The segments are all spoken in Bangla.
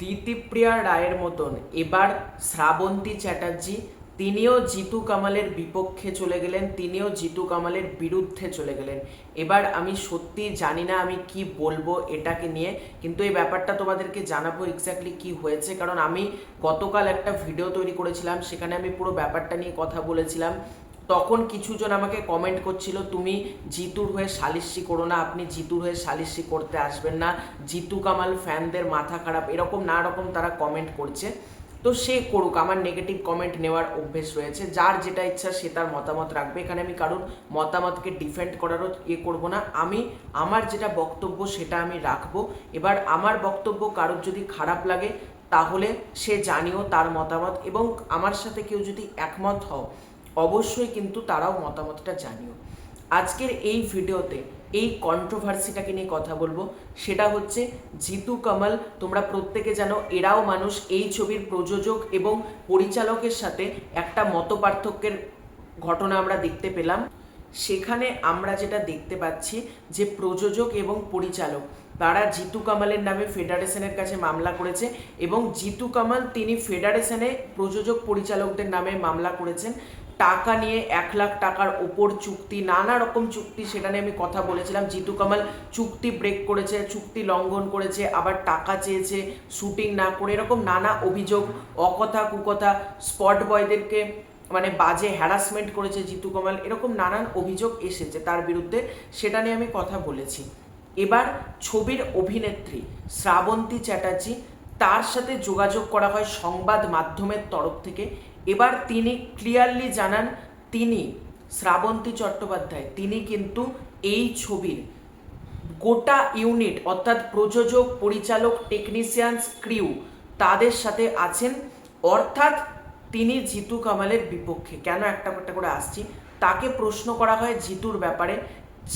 দিতিপ্রিয়া রায়ের মতন এবার শ্রাবন্তী চ্যাটার্জি তিনিও জিতু কামালের বিপক্ষে চলে গেলেন, তিনিও জিতু কামালের বিরুদ্ধে চলে গেলেন। এবার আমি সত্যি জানি না আমি কি বলবো এটাকে নিয়ে, কিন্তু এই ব্যাপারটা তোমাদেরকে জানাবো এক্স্যাক্টলি কি হয়েছে। কারণ আমি গতকাল একটা ভিডিও তৈরি করেছিলাম, সেখানে আমি পুরো ব্যাপারটা নিয়ে কথা বলেছিলাম। তখন কিছুজন আমাকে কমেন্ট করছিল, তুমি জিতুর হয়ে সালিশি করো না, আপনি জিতুর হয়ে সালিশি করতে আসবেন না, জিতু কামাল ফ্যানদের মাথা খারাপ, এরকম না রকম তারা কমেন্ট করছে। তো সে করুক, আমার নেগেটিভ কমেন্ট নেওয়ার অভ্যেস রয়েছে, যার যেটা ইচ্ছা সে তার মতামত রাখবে। এখানে আমি কারোর মতামতকে ডিফেন্ড করারও করবো না, আমি আমার যেটা বক্তব্য সেটা আমি রাখবো। এবার আমার বক্তব্য কারোর যদি খারাপ লাগে তাহলে সে জানিও তার মতামত, এবং আমার সাথে কেউ যদি একমত হও অবশ্যই কিন্তু তারাও মতামতটা জানিও। আজকের এই ভিডিওতে এই কন্ট্রোভার্সিটাকে নিয়ে কথা বলবো, সেটা হচ্ছে জিতু কামাল। তোমরা প্রত্যেকে জানো এরাও মানুষ, এই ছবির প্রযোজক এবং পরিচালকের সাথে একটা মতপার্থক্যের ঘটনা আমরা দেখতে পেলাম। সেখানে আমরা যেটা দেখতে পাচ্ছি যে প্রযোজক এবং পরিচালক তারা জিতু কামালের নামে ফেডারেশনের কাছে মামলা করেছে, এবং জিতু কামাল তিনি ফেডারেশনে প্রযোজক পরিচালকদের নামে মামলা করেছেন টাকা নিয়ে। 1,00,000 টাকার ওপর চুক্তি, নানা রকম চুক্তি, সেটা নিয়ে আমি কথা বলেছিলাম। জিতু কামাল চুক্তি ব্রেক করেছে, চুক্তি লঙ্ঘন করেছে, আবার টাকা চেয়েছে শুটিং না করে, এরকম নানা অভিযোগ, অকথা কুকথা, স্পট বয়দেরকে মানে বাজে হ্যারাসমেন্ট করেছে জিতু কামাল, এরকম নানান অভিযোগ এসেছে তার বিরুদ্ধে, সেটা নিয়ে আমি কথা বলেছি। এবার ছবির অভিনেত্রী শ্রাবন্তী চ্যাটার্জি, তার সাথে যোগাযোগ করা হয় সংবাদ মাধ্যমের তরফ থেকে। এবার তিনি ক্লিয়ারলি জানান, তিনি শ্রাবন্তী চট্টোপাধ্যায় তিনি কিন্তু এই ছবির গোটা ইউনিট অর্থাৎ প্রযোজক, পরিচালক, টেকনিশিয়ানস, ক্রিউ তাদের সাথে আছেন, অর্থাৎ তিনি জিতু কামালের বিপক্ষে। কেন একটা করে আসছি, তাকে প্রশ্ন করা হয় জিতুর ব্যাপারে।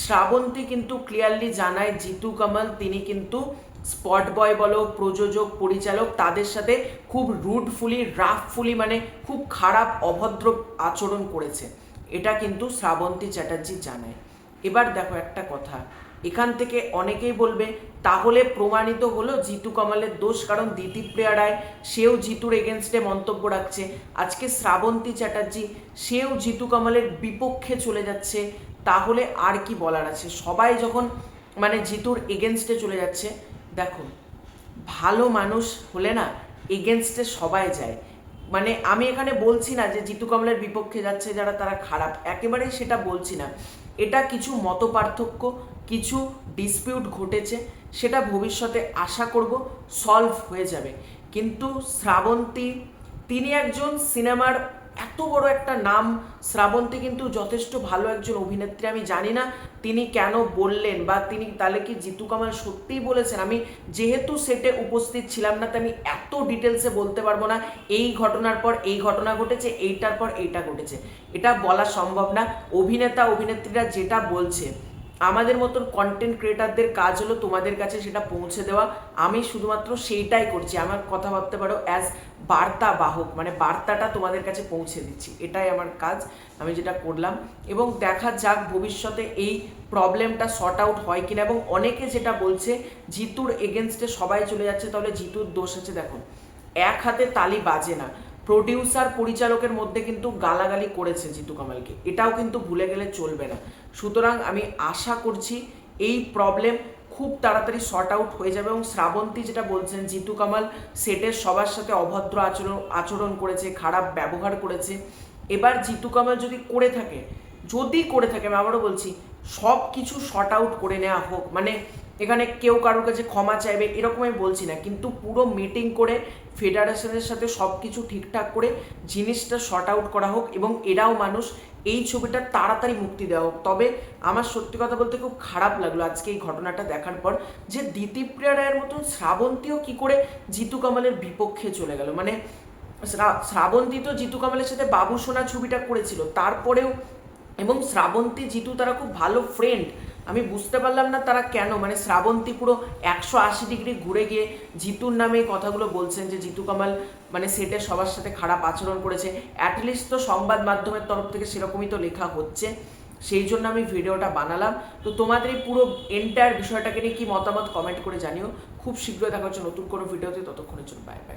শ্রাবন্তী কিন্তু ক্লিয়ারলি জানায় জিতু কামাল তিনি কিন্তু স্পট বয় বলো, প্রযোজক, পরিচালক তাদের সাথে খুব রুডফুলি, রাফফুলি, মানে খুব খারাপ অভদ্র আচরণ করেছে, এটা কিন্তু শ্রাবন্তী চ্যাটার্জি জানায়। এবার দেখো একটা কথা, এখান থেকে অনেকেই বলবে তাহলে প্রমাণিত হলো জিতু কামালের দোষ, কারণ দিতিপ্রিয়া রায় সেও জিতুর এগেনস্টে মন্তব্য রাখছে। আজকে শ্রাবন্তী চ্যাটার্জি সেও জিতু কামালের বিপক্ষে চলে যাচ্ছে, তাহলে আর কি বলার আছে? সবাই যখন মানে জিতুর এগেনস্টে চলে যাচ্ছে, দেখো ভালো মানুষ হলে না এগেনস্টে সবাই যায়। মানে আমি এখানে বলছি না যে জিতু কামালের বিপক্ষে যাচ্ছে যারা তারা খারাপ, একেবারেই সেটা বলছি না। এটা কিছু মত পার্থক্য, কিছু ডিসপিউট ঘটেছে, সেটা ভবিষ্যতে আশা করব সলভ হয়ে যাবে। কিন্তু শ্রাবন্তী তিনি একজন সিনেমার এত বড় একটা নাম, শ্রাবন্তী কিন্তু যথেষ্ট ভালো একজন অভিনেত্রী। আমি জানি না তিনি কেন বললেন, বা তিনি তাহলে কি জিতু কামাল সত্যিই বলেছেন। আমি যেহেতু সেটে উপস্থিত ছিলাম না, তাই আমি এত ডিটেলসে বলতে পারবো না এই ঘটনার পর এই ঘটনা ঘটেছে, এইটার পর এইটা ঘটেছে, এটা বলা সম্ভব না। অভিনেতা অভিনেত্রীরা যেটা বলছে, আমাদের মতন কন্টেন্ট ক্রিয়েটারদের কাজ হলো তোমাদের কাছে সেটা পৌঁছে দেওয়া। আমি শুধুমাত্র সেইটাই করছি, আমার কথা ভাবতে পারো অ্যাজ বার্তা বাহক, মানে বার্তাটা তোমাদের কাছে পৌঁছে দিচ্ছি, এটাই আমার কাজ, আমি যেটা করলাম। এবং দেখা যাক ভবিষ্যতে এই প্রবলেমটা শর্ট আউট হয় কিনা। এবং অনেকে যেটা বলছে জিতুর এগেনস্টে সবাই চলে যাচ্ছে, তাহলে জিতুর দোষ আছে। দেখো এক হাতে তালি বাজে না, প্রডিউসার পরিচালকের মধ্যে কিন্তু গালাগালি করেছে জিতু কামালকে, এটাও কিন্তু ভুলে গেলে চলবে না। সুতরাং আমি আশা করছি এই প্রবলেম খুব তাড়াতাড়ি শর্ট আউট হয়ে যাবে। এবং শ্রাবন্তী যেটা বলছেন জিতু কামাল সেটের সবার সাথে অভদ্র আচরণ করেছে, খারাপ ব্যবহার করেছে। এবার জিতু কামাল যদি করে থাকে আমি আবারও বলছি সব কিছু শর্ট আউট করে নেওয়া হোক, মানে এখানে কেউ কারোর কাছে ক্ষমা চাইবে এরকম আমি বলছি না, কিন্তু পুরো মিটিং করে ফেডারেশনের সাথে সব কিছু ঠিকঠাক করে জিনিসটা শর্ট আউট করা হোক, এবং এরাও মানুষ, এই ছবিটা তাড়াতাড়ি মুক্তি দেওয়া হোক। তবে আমার সত্যি কথা বলতে খুব খারাপ লাগলো আজকে এই ঘটনাটা দেখার পর, যে দিতিপ্রিয়া রায়ের মতন শ্রাবন্তীও কি করে জিতু কামালের বিপক্ষে চলে গেল। মানে শ্রাবন্তী তো জিতু কামালের সাথে বাবু সোনা ছবিটা করেছিল, তারপরেও, এবং শ্রাবন্তী জিতু তারা খুব ভালো ফ্রেন্ড। আমি বুঝতে পারলাম না তারা কেন, মানে শ্রাবন্তী পুরো 180 ডিগ্রি ঘুরে গিয়ে জিতুর নামে কথাগুলো বলছেন যে জিতু কামাল মানে সেটে সবার সাথে খারাপ আচরণ করেছে। অ্যাটলিস্ট তো সংবাদ মাধ্যমের তরফ থেকে সেরকমই তো লেখা হচ্ছে। সেই জন্য আমি ভিডিওটা বানালাম। তো তোমাদের এই পুরো এন্টায়ার বিষয়টাকে নিয়ে কি মতামত কমেন্ট করে জানিও। খুব শীঘ্রই দেখা হচ্ছে নতুন কোনো ভিডিওতে, ততক্ষণের জন্য বাই বাই।